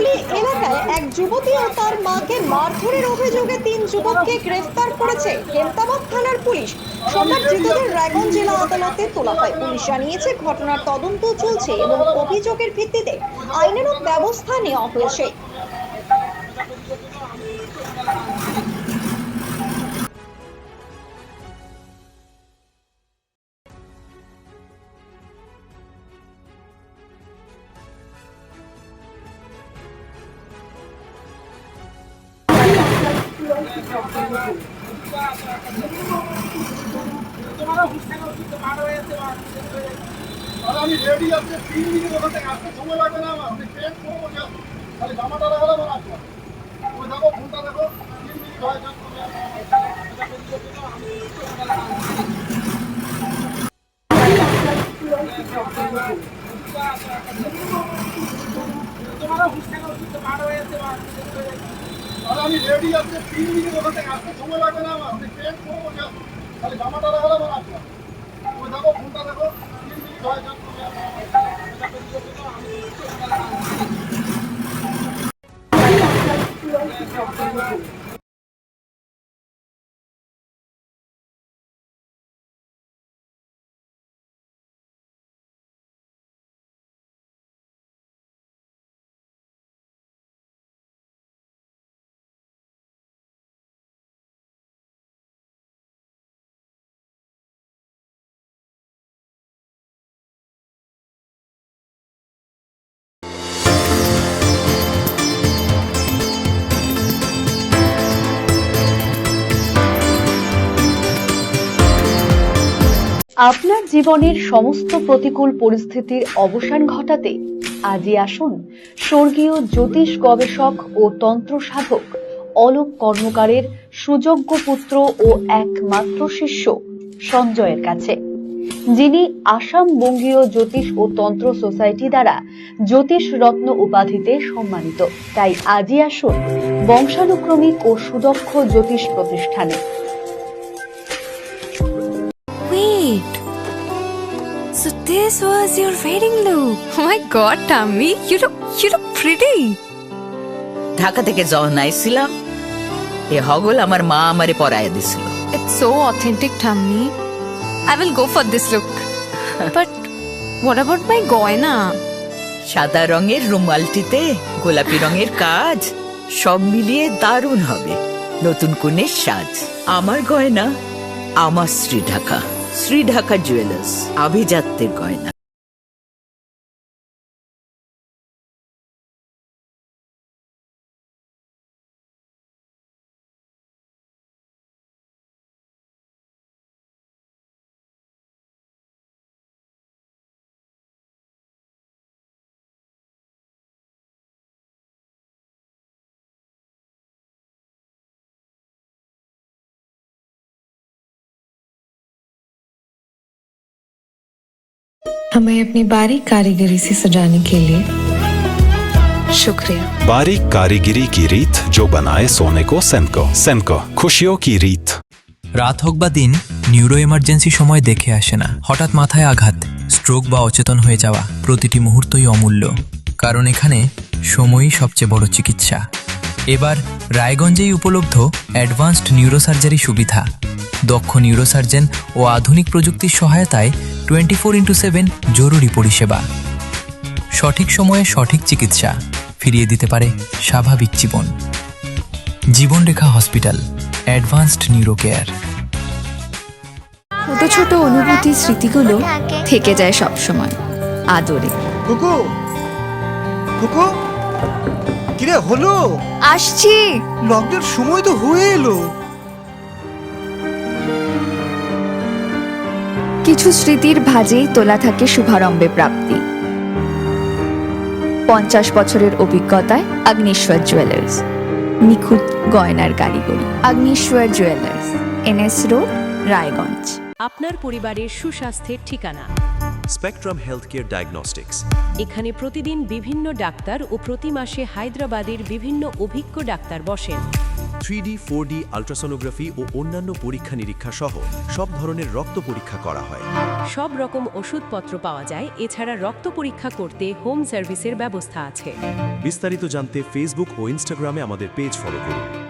শিউলি এলাকায় এক যুবতী ও তার মাকে মারধরের অভিযোগে 3 যুবককে গ্রেফতার করেছে হেমতাবাদ থানার পুলিশ। সোমবার ধৃতদের রায়গঞ্জ জেলা আদালতে তোলা হয়। পুলিশ জানিয়েছে ঘটনার তদন্ত চলছে এবং অভিযোগের ভিত্তিতে আইনানুগ ব্যবস্থা নেওয়া হয়েছে। আমি রেডি আছি 3 মিনিট ওখান থেকে আসতে সময় লাগবে না আমার। আমি ট্রেন করবো খালি জামাটা লাগালে আমার আসবো। ওই দেখো ফোনটা দেখো 3 মিনিট হয়ে যাচ্ছে। আমি রেডি আছি 3 মিনিট ওখান থেকে আসতে সময় লাগবে না আমার। আমি ট্রেন করবো খালি জামাটা লাগালে আমার আসবো। ওই দেখো ফোনটা দেখো 3 মিনিট হয়ে যাচ্ছে। আপনার জীবনের সমস্ত প্রতিকূল পরিস্থিতির অবসান ঘটাতে আজই আসুন স্বর্গীয় জ্যোতিষ গবেষক ও তন্ত্র সাধক অলোক কর্মকারের সুযোগ্য পুত্র ও একমাত্র শিষ্য সঞ্জয়ের কাছে, যিনি আসাম বঙ্গীয় জ্যোতিষ ও তন্ত্র সোসাইটি দ্বারা জ্যোতিষ রত্ন উপাধিতে সম্মানিত। তাই আজই আসুন বংশানুক্রমিক ও সুদক্ষ জ্যোতিষ প্রতিষ্ঠানে। Wait. So this was your wedding look. Oh my god, Tammy, you look pretty. Dhaka থেকে যখন আইছিলাম এ হগল আমার মা আমারে পরায় দিছিল। It's so authentic, Tammy. I will go for this look. But what about my goina? সাদা রঙের রুমালটিতে গোলাপি রঙের কাজ, সব মিলিয়ে দারুণ হবে নতুন কনের সাজ। আমার গয়না আমার শ্রী ঢাকা জুয়েলার্স, আভিজাত্যের গয়না। हमें अपनी बारीक कारीगरी से सजाने के लिए शुक्रिया। बारीक कारीगरी की रीत जो बनाए सोने को सेनको खुशियों की रीत। রাত হোক বা দিন, নিউরো এমার্জেন্সি সময় দেখে আসে না। হঠাৎ মাথায় আঘাত, স্ট্রোক বা অচেতন হয়ে যাওয়া, প্রতিটি মুহূর্তই অমূল্য, কারণ এখানে সময়ই সবচেয়ে বড় চিকিৎসা। এবার রায়গঞ্জেই উপলব্ধ অ্যাডভান্সড নিউরোসার্জারি সুবিধা। দক্ষ নিউরোসার্জন ও আধুনিক প্রযুক্তির সহায়তায় 24x7 জরুরি পরিষেবা। সঠিক সময়ে সঠিক চিকিৎসা ফিরিয়ে দিতে পারে স্বাভাবিক জীবন। জীবনরেখা হসপিটাল, অ্যাডভান্সড নিউরো কেয়ার। ছোট ছোট অনুভূতি, স্মৃতিগুলো থেকে যায় সব সময় আদরে। কুকু কুকু কিরে হলো? আসছি। লকডাউন সময় তো হয়ে এলো। কিছু স্মৃতির ভাজেই তোলা থাকে শুভারম্ভে প্রাপ্তি। 50 বছরের অভিজ্ঞতায় অগ্নিশ্বর জুয়েলার্স, নিখুঁত গয়নার কারিগরি। Agnishwar jewellers, NS road, Raiganj. আপনার পরিবারের সুস্বাস্থ্যের ঠিকানা স্পেকট্রাম হেলথকেয়ার ডায়াগনস্টিক্স। এখানে প্রতিদিন বিভিন্ন ডাক্তার ও প্রতি মাসে হায়দ্রাবাদের বিভিন্ন অভিজ্ঞ ডাক্তার বসেন। 3D, 4D আল্ট্রাসোনোগ্রাফি ও অন্যান্য পরীক্ষা নিরীক্ষা সহ সব ধরনের রক্ত পরীক্ষা করা হয়। সব রকম ওষুধপত্র পাওয়া যায়। এছাড়া রক্ত পরীক্ষা করতে হোম সার্ভিসের ব্যবস্থা আছে। বিস্তারিত জানতে ফেসবুক ও ইনস্টাগ্রামে আমাদের পেজ ফলো করুন।